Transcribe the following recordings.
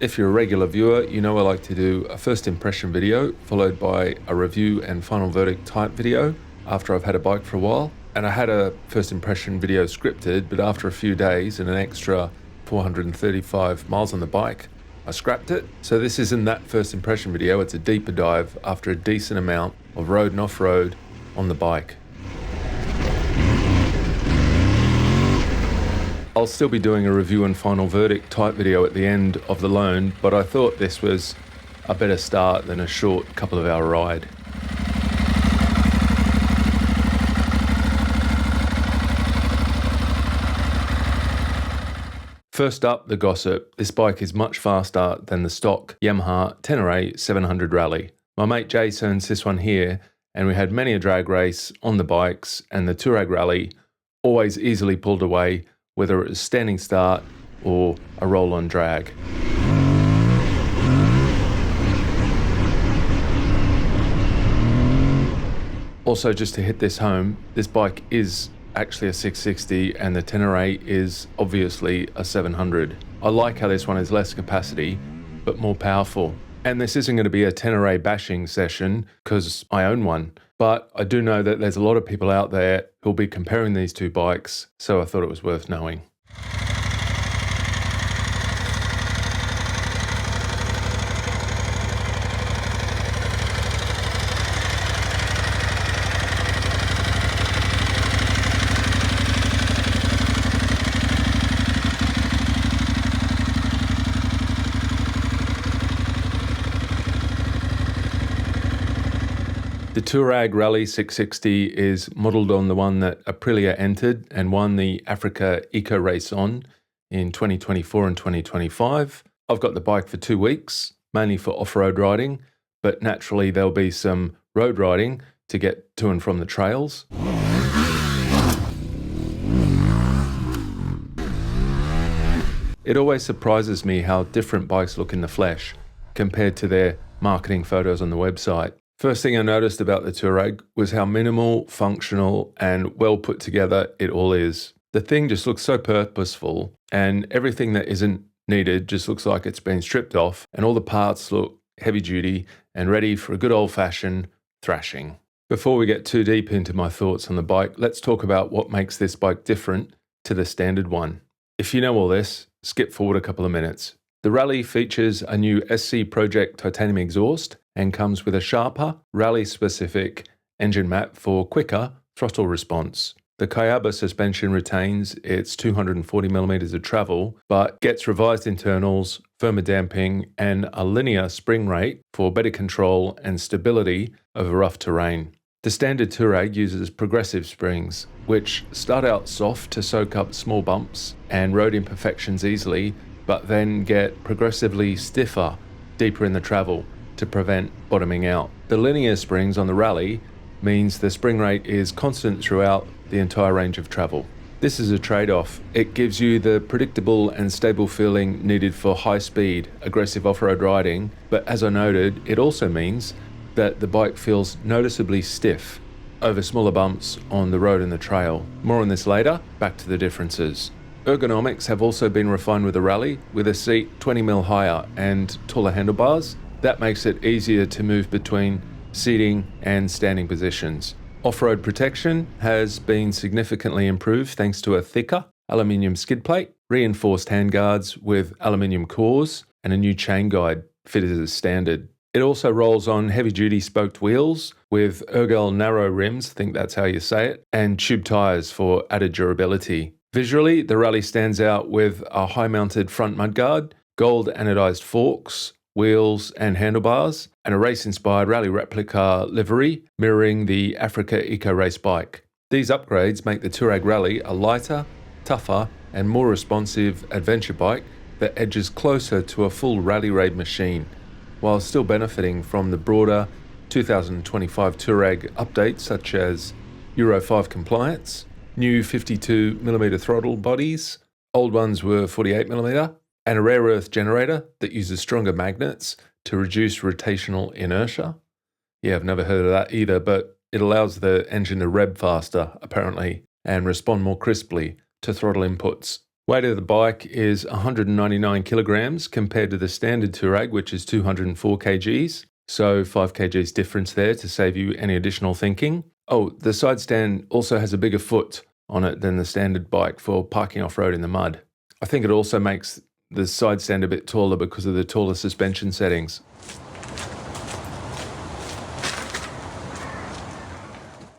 If you're a regular viewer, you know I like to do a first impression video followed by a review and final verdict type video after I've had a bike for a while. And I had a first impression video scripted, but after a few days and an extra 435 miles on the bike, I scrapped it. So this isn't that first impression video, it's a deeper dive after a decent amount of road and off-road on the bike. I'll still be doing a review and final verdict type video at the end of the loan, but I thought this was a better start than a short couple of hour ride. First up, the gossip. This bike is much faster than the stock Yamaha Taureg 700 Rally. My mate Jace owns this one here, and we had many a drag race on the bikes, and the Tuareg Rally always easily pulled away, whether it was standing start or a roll-on drag. Also, just to hit this home, this bike is actually a 660 and the Taureg is obviously a 700. I like how this one is less capacity, but more powerful. And this isn't going to be a Taureg bashing session because I own one, but I do know that there's a lot of people out there who'll be comparing these two bikes, so I thought it was worth knowing. The Taureg Rally 660 is modelled on the one that Aprilia entered and won the Africa Eco Race on in 2024 and 2025. I've got the bike for 2 weeks, mainly for off-road riding, but naturally there'll be some road riding to get to and from the trails. It always surprises me how different bikes look in the flesh compared to their marketing photos on the website. First thing I noticed about the Tuareg was how minimal, functional, and well put together it all is. The thing just looks so purposeful, and everything that isn't needed just looks like it's been stripped off, and all the parts look heavy duty and ready for a good old-fashioned thrashing. Before we get too deep into my thoughts on the bike, let's talk about what makes this bike different to the standard one. If you know all this, skip forward a couple of minutes. The Rally features a new SC Project titanium exhaust and comes with a sharper, rally-specific engine map for quicker throttle response. The Kayaba suspension retains its 240mm of travel, but gets revised internals, firmer damping, and a linear spring rate for better control and stability over rough terrain. The standard Tuareg uses progressive springs, which start out soft to soak up small bumps and road imperfections easily, but then get progressively stiffer deeper in the travel to prevent bottoming out. The linear springs on the Rally means the spring rate is constant throughout the entire range of travel. This is a trade-off. It gives you the predictable and stable feeling needed for high-speed, aggressive off-road riding, but as I noted, it also means that the bike feels noticeably stiff over smaller bumps on the road and the trail. More on this later, back to the differences. Ergonomics have also been refined with the Rally, with a seat 20mm higher and taller handlebars. That makes it easier to move between seating and standing positions. Off-road protection has been significantly improved thanks to a thicker aluminium skid plate, reinforced handguards with aluminium cores, and a new chain guide fitted as standard. It also rolls on heavy-duty spoked wheels with Ergel narrow rims, I think that's how you say it, and tube tyres for added durability. Visually, the Rally stands out with a high-mounted front mudguard, gold anodized forks, wheels and handlebars, and a race-inspired Rally replica livery mirroring the Africa Eco Race bike. These upgrades make the Tuareg Rally a lighter, tougher, and more responsive adventure bike that edges closer to a full rally raid machine, while still benefiting from the broader 2025 Tuareg updates such as Euro 5 compliance, new 52mm throttle bodies, old ones were 48mm, and a rare earth generator that uses stronger magnets to reduce rotational inertia. Yeah, I've never heard of that either, but it allows the engine to rev faster, apparently, and respond more crisply to throttle inputs Weight of the bike is 199 kilograms compared to the standard Tuareg, which is 204 kgs. So 5 kgs difference there to save you any additional thinking. Oh, the side stand also has a bigger foot on it than the standard bike for parking off-road in the mud. I think it also makes the side stand a bit taller because of the taller suspension settings.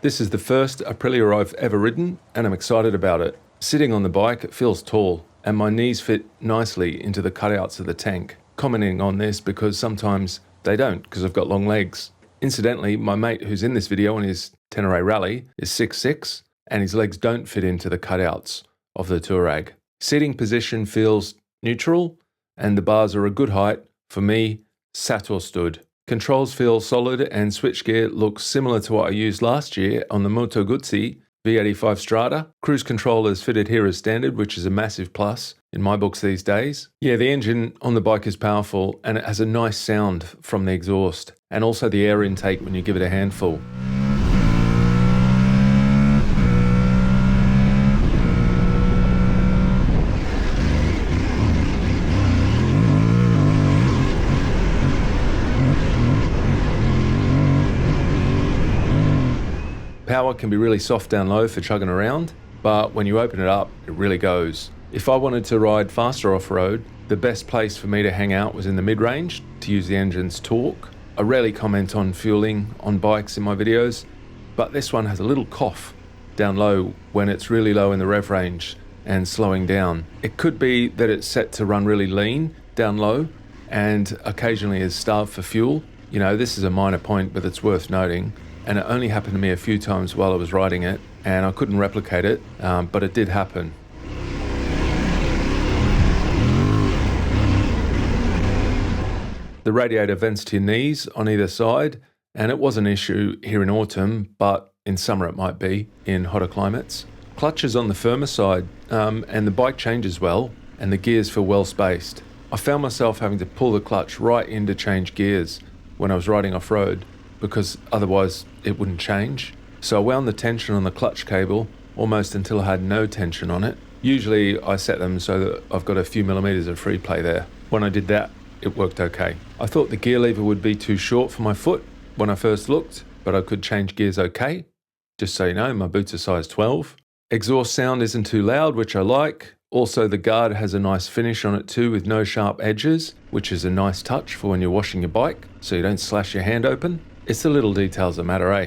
This is the first Aprilia I've ever ridden, and I'm excited about it. Sitting on the bike, it feels tall, and my knees fit nicely into the cutouts of the tank. Commenting on this because sometimes they don't, because I've got long legs. Incidentally, my mate who's in this video on his Taureg Rally is 6'6", and his legs don't fit into the cutouts of the Tuareg. Seating position feels neutral, and the bars are a good height for me, sat or stood. Controls feel solid, and switchgear looks similar to what I used last year on the Moto Guzzi V85 Strada. Cruise control is fitted here as standard, which is a massive plus in my books these days. Yeah, the engine on the bike is powerful, and it has a nice sound from the exhaust, and also the air intake when you give it a handful. Power can be really soft down low for chugging around, but when you open it up, it really goes. If I wanted to ride faster off-road, the best place for me to hang out was in the mid-range to use the engine's torque. I rarely comment on fueling on bikes in my videos, but this one has a little cough down low when it's really low in the rev range and slowing down. It could be that it's set to run really lean down low and occasionally is starved for fuel. You know, this is a minor point, but it's worth noting. And it only happened to me a few times while I was riding it, and I couldn't replicate it, but it did happen. The radiator vents to your knees on either side, and it was an issue here in autumn, but in summer it might be, in hotter climates. Clutch is on the firmer side, and the bike changes well, and the gears feel well spaced. I found myself having to pull the clutch right in to change gears when I was riding off-road, because otherwise it wouldn't change. So I wound the tension on the clutch cable almost until I had no tension on it. Usually I set them so that I've got a few millimeters of free play there. When I did that, it worked okay. I thought the gear lever would be too short for my foot when I first looked, but I could change gears okay. Just so you know, my boots are size 12. Exhaust sound isn't too loud, which I like. Also, the guard has a nice finish on it too with no sharp edges, which is a nice touch for when you're washing your bike, so you don't slash your hand open. It's the little details that matter, eh?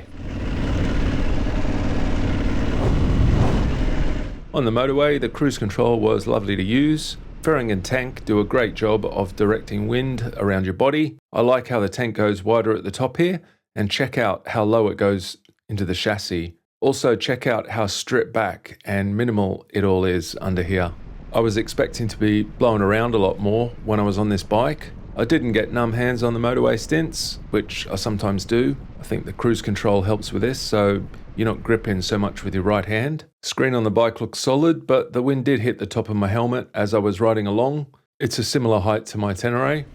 On the motorway, the cruise control was lovely to use. Fairing and tank do a great job of directing wind around your body. I like how the tank goes wider at the top here, and check out how low it goes into the chassis. Also check out how stripped back and minimal it all is under here. I was expecting to be blown around a lot more when I was on this bike. I didn't get numb hands on the motorway stints, which I sometimes do. I think the cruise control helps with this, so you're not gripping so much with your right hand. Screen on the bike looks solid, but the wind did hit the top of my helmet as I was riding along. It's a similar height to my Taureg.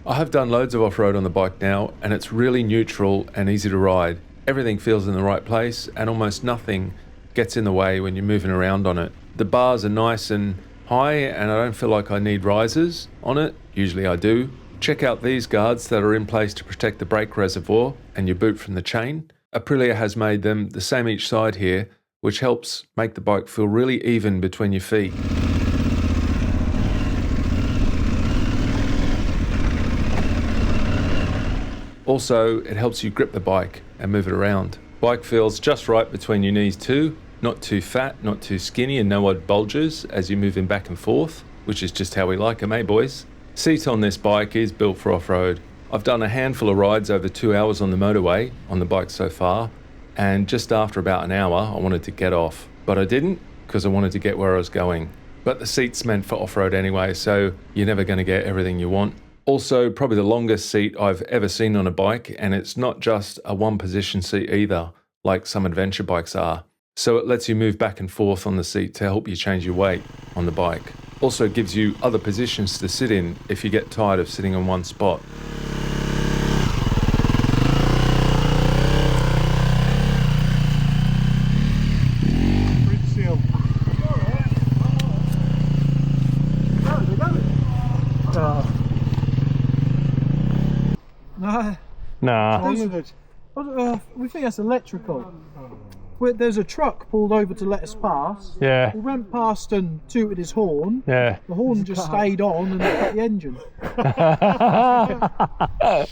I have done loads of off-road on the bike now, and it's really neutral and easy to ride. Everything feels in the right place, and almost nothing gets in the way when you're moving around on it. The bars are nice and high, and I don't feel like I need risers on it. Usually I do. Check out these guards that are in place to protect the brake reservoir and your boot from the chain. Aprilia has made them the same each side here, which helps make the bike feel really even between your feet. Also, it helps you grip the bike and move it around. Bike feels just right between your knees too. Not too fat, not too skinny, and no odd bulges as you're moving back and forth, which is just how we like them, eh boys? Seat on this bike is built for off-road. I've done a handful of rides over 2 hours on the motorway on the bike so far, and just after about an hour I wanted to get off. But I didn't, because I wanted to get where I was going. But the seat's meant for off-road anyway, so you're never going to get everything you want. Also, probably the longest seat I've ever seen on a bike, and it's not just a one-position seat either, like some adventure bikes are. So it lets you move back and forth on the seat to help you change your weight on the bike. Also gives you other positions to sit in if you get tired of sitting in one spot. Nah. We think that's electrical. There's a truck pulled over to let us pass. Yeah. We went past and tooted his horn. Yeah. The horn just stayed on and cut the engine.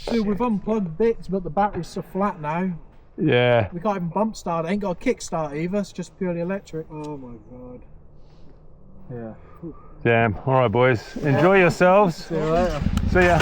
So we've unplugged bits, but the battery's so flat now. Yeah. We can't even bump start. It ain't got a kick start either. It's just purely electric. Oh my god. Yeah. Damn. All right, boys. Enjoy yourselves. See you later. See ya.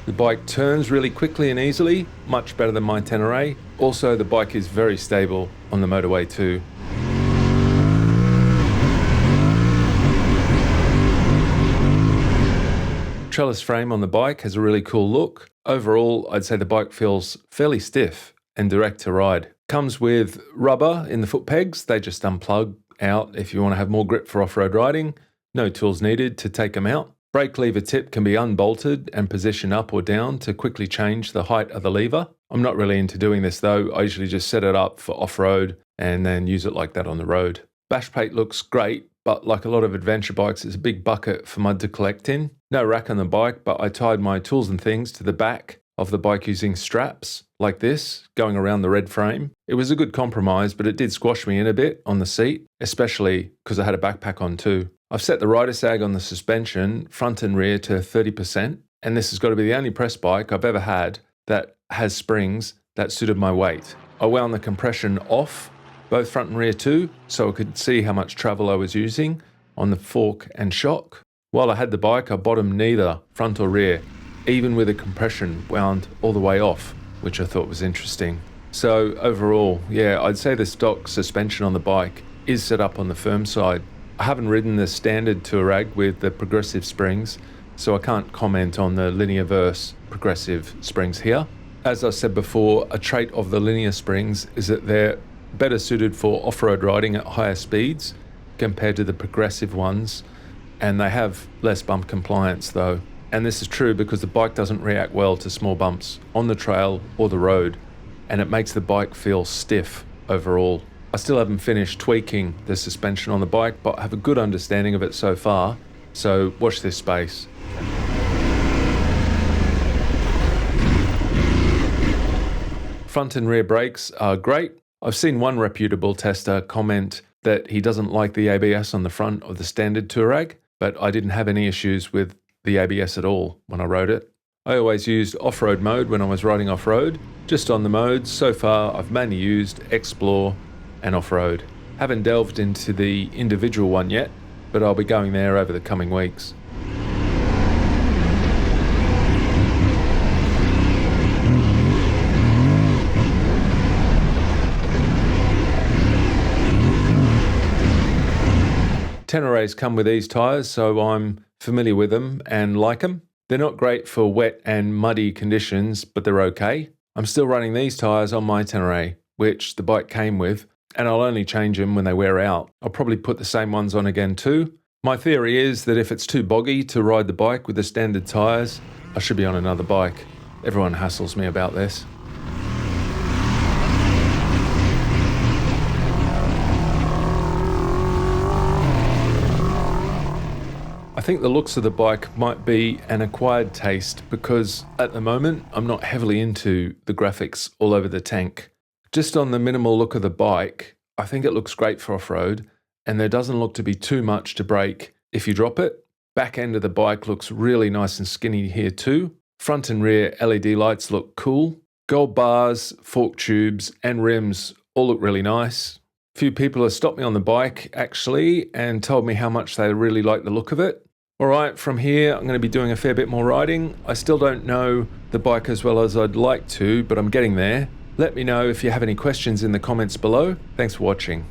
The bike turns really quickly and easily, much better than my Tenere. Also, the bike is very stable on the motorway too. Trellis frame on the bike has a really cool look. Overall, I'd say the bike feels fairly stiff and direct to ride. Comes with rubber in the foot pegs. They just unplug out if you want to have more grip for off-road riding. No tools needed to take them out. Brake lever tip can be unbolted and positioned up or down to quickly change the height of the lever. I'm not really into doing this though. I usually just set it up for off-road and then use it like that on the road. Bash plate looks great, but like a lot of adventure bikes, it's a big bucket for mud to collect in. No rack on the bike, but I tied my tools and things to the back of the bike using straps like this, going around the red frame. It was a good compromise, but it did squash me in a bit on the seat, especially because I had a backpack on too. I've set the rider sag on the suspension, front and rear, to 30%, and this has got to be the only press bike I've ever had that has springs that suited my weight. I wound the compression off, both front and rear too, so I could see how much travel I was using on the fork and shock. While I had the bike, I bottomed neither front or rear, even with the compression wound all the way off, which I thought was interesting. So overall, yeah, I'd say the stock suspension on the bike is set up on the firm side. I haven't ridden the standard Tuareg with the progressive springs, so I can't comment on the linear versus progressive springs here. As I said before, a trait of the linear springs is that they're better suited for off-road riding at higher speeds compared to the progressive ones, and they have less bump compliance though. And this is true because the bike doesn't react well to small bumps on the trail or the road, and it makes the bike feel stiff overall. I still haven't finished tweaking the suspension on the bike, but I have a good understanding of it so far, so watch this space. Front and rear brakes are great. I've seen one reputable tester comment that he doesn't like the ABS on the front of the standard Tuareg, but I didn't have any issues with the ABS at all when I rode it. I always used off-road mode when I was riding off-road. Just on the modes, so far I've mainly used Explore and off-road. Haven't delved into the individual one yet, but I'll be going there over the coming weeks. Teneres come with these tyres, so I'm familiar with them and like them. They're not great for wet and muddy conditions, but they're okay. I'm still running these tyres on my Tenere, which the bike came with, and I'll only change them when they wear out. I'll probably put the same ones on again too. My theory is that if it's too boggy to ride the bike with the standard tyres, I should be on another bike. Everyone hassles me about this. I think the looks of the bike might be an acquired taste because at the moment I'm not heavily into the graphics all over the tank. Just on the minimal look of the bike, I think it looks great for off-road, and there doesn't look to be too much to break if you drop it. Back end of the bike looks really nice and skinny here too. Front and rear LED lights look cool. Gold bars, fork tubes and rims all look really nice. A few people have stopped me on the bike actually and told me how much they really like the look of it. Alright, from here I'm going to be doing a fair bit more riding. I still don't know the bike as well as I'd like to, but I'm getting there. Let me know if you have any questions in the comments below. Thanks for watching.